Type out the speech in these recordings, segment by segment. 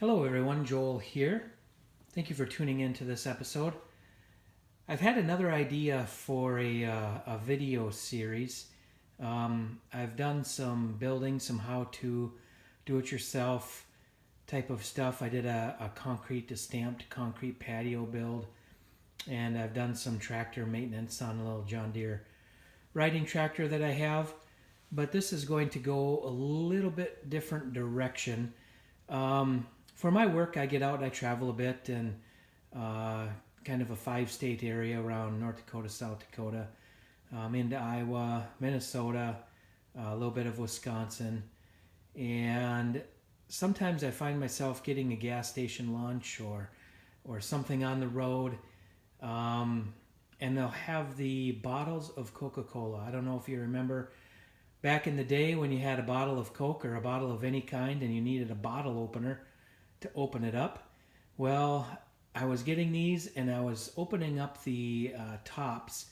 Hello everyone, Joel here. Thank you for tuning in to this episode. I've had another idea for a video series. I've done some building, some how-to, do-it-yourself type of stuff. I did a concrete to stamped concrete patio build, and I've done some tractor maintenance on a little John Deere riding tractor that I have. But this is going to go a little bit different direction. For my work, I get out and I travel a bit and kind of a 5-state area around North Dakota, South Dakota, into Iowa, Minnesota, a little bit of Wisconsin. And sometimes I find myself getting a gas station lunch or something on the road. And they'll have the bottles of Coca-Cola. I don't know if you remember back in the day when you had a bottle of Coke or a bottle of any kind and you needed a bottle opener to open it up. Well, I was getting these and I was opening up the tops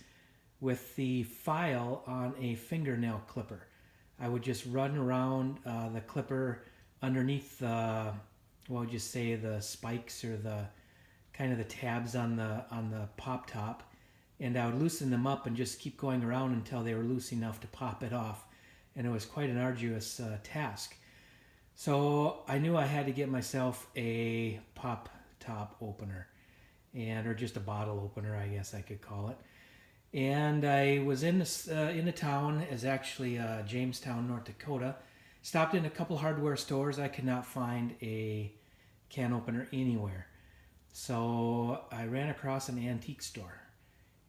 with the file on a fingernail clipper. I would just run around the clipper underneath the, well, just say the spikes or the kind of the tabs on the pop top, and I would loosen them up and just keep going around until they were loose enough to pop it off. And it was quite an arduous task. So I knew I had to get myself a pop top opener, or just a bottle opener, I guess I could call it. And I was in the town, is actually Jamestown, North Dakota. Stopped in a couple hardware stores. I could not find a can opener anywhere. So I ran across an antique store.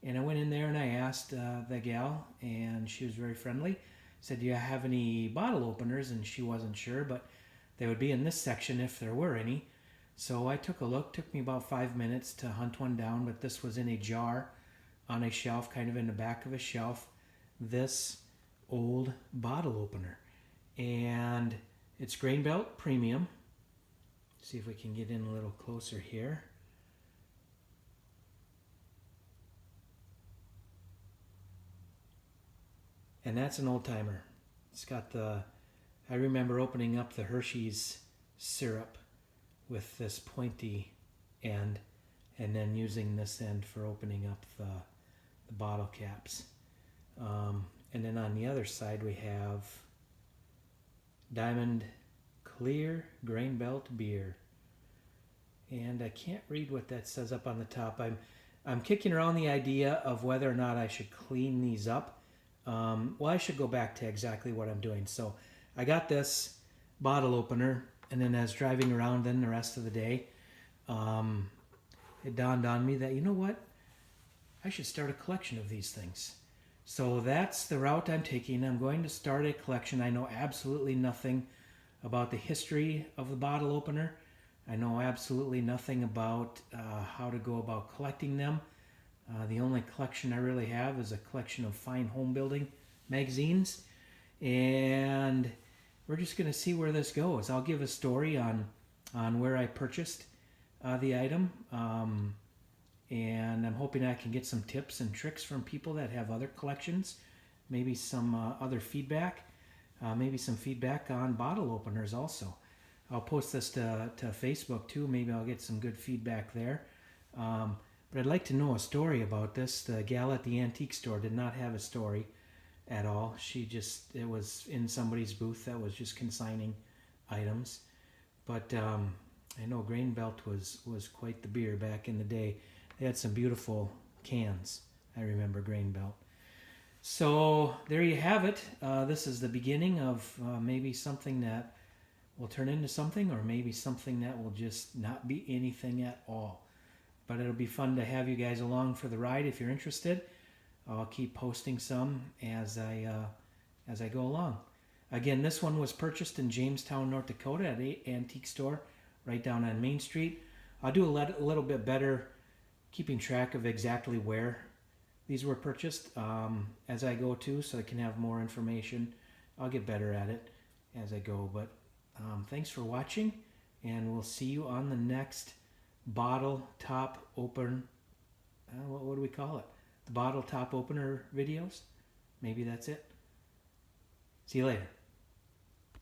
And I went in there and I asked the gal, and she was very friendly. Said, do you have any bottle openers? And she wasn't sure, but they would be in this section if there were any. So I took a look. Took me about 5 minutes to hunt one down, but this was in a jar on a shelf, kind of in the back of a shelf. This old bottle opener. And it's Grain Belt Premium. See if we can get in a little closer here. And that's an old timer. It's got I remember opening up the Hershey's syrup with this pointy end and then using this end for opening up the bottle caps. And then on the other side we have Diamond Clear Grain Belt Beer. And I can't read what that says up on the top. I'm kicking around the idea of whether or not I should clean these up. Well, I should go back to exactly what I'm doing. So I got this bottle opener, and then as driving around then the rest of the day, it dawned on me that, you know what? I should start a collection of these things. So that's the route I'm taking. I'm going to start a collection. I know absolutely nothing about the history of the bottle opener. I know absolutely nothing about how to go about collecting them. The only collection I really have is a collection of fine home building magazines, and we're just going to see where this goes. I'll give a story on where I purchased the item, and I'm hoping I can get some tips and tricks from people that have other collections, maybe some other feedback, maybe some feedback on bottle openers also. I'll post this to Facebook too. Maybe I'll get some good feedback there. But I'd like to know a story about this. The gal at the antique store did not have a story at all. It was in somebody's booth that was just consigning items. But I know Grain Belt was quite the beer back in the day. They had some beautiful cans. I remember Grain Belt. So there you have it. This is the beginning of maybe something that will turn into something, or maybe something that will just not be anything at all. But it'll be fun to have you guys along for the ride if you're interested. I'll keep posting some as I go along. Again, this one was purchased in Jamestown, North Dakota at an antique store right down on Main Street. I'll do a little bit better keeping track of exactly where these were purchased as I go too, so I can have more information. I'll get better at it as I go. But thanks for watching, and we'll see you on the next bottle top open, what do we call it? The bottle top opener videos? Maybe that's it. See you later.